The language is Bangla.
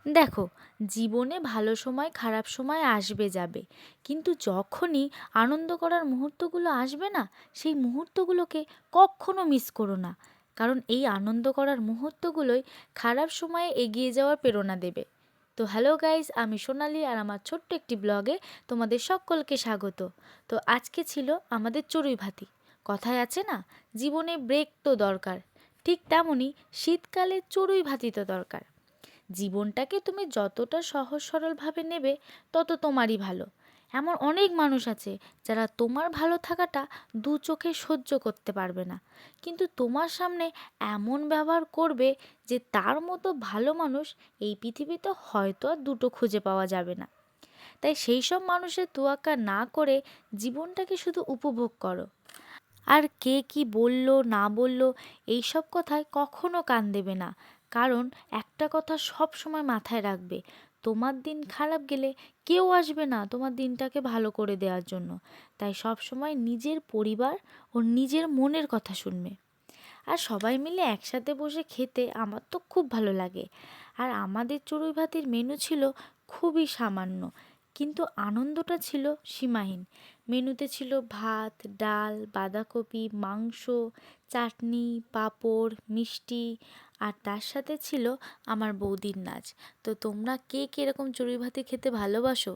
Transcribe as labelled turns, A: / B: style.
A: দেখো, জীবনে ভালো সময় খারাপ সময় আসবে যাবে, কিন্তু যখনই আনন্দ করার মুহূর্তগুলো আসবে না, সেই মুহূর্তগুলোকে কখনো মিস করো না। কারণ এই আনন্দ করার মুহূর্তগুলোই খারাপ সময়ে এগিয়ে যাওয়ার প্রেরণা দেবে। তো হ্যালো গাইস, আমি সোনালি আর আমার ছোট্ট একটি ব্লগে তোমাদের সকলকে স্বাগত। তো আজকে ছিল আমাদের চড়ুই ভাতি। কথায় আছে না, জীবনে ব্রেক তো দরকার, ঠিক তেমনই শীতকালে চড়ুই ভাতি তো দরকার। জীবনটাকে তুমি যতটা সহজ সরলভাবে নেবে, তত তোমারই ভালো। এমন অনেক মানুষ আছে যারা তোমার ভালো থাকাটা দু চোখে সহ্য করতে পারবে না, কিন্তু তোমার সামনে এমন ব্যবহার করবে যে তার মতো ভালো মানুষ এই পৃথিবীতে হয়তো আর দুটো খুঁজে পাওয়া যাবে না। তাই সেই সব মানুষের তোয়াক্কা না করে জীবনটাকে শুধু উপভোগ করো। আর কে কি বলল না বলল এইসব কথায় কখনো কান দেবে না। কারণ একটা কথা সব সময় মাথায় রাখবে, তোমার দিন খারাপ গেলে কেউ আসবে না তোমার দিনটাকে ভালো করে দেওয়ার জন্য। তাই সব সময় নিজের পরিবার ও নিজের মনের কথা শুনবে। আর সবাই মিলে একসাথে বসে খেতে আমার তো খুব ভালো লাগে। আর আমাদের চড়ুই ভাতির মেনু ছিল খুবই সামান্য, কিন্তু আনন্দটা ছিল সীমাহীন। মেনুতে ছিল ভাত, ডাল, বাঁধাকপি, মাংস, চাটনি, পাঁপড়, মিষ্টি, আর তার সাথে ছিল আমার বৌদির নাচ। তো তোমরা কে কীরকম চড়ুই ভাতি খেতে ভালোবাসো?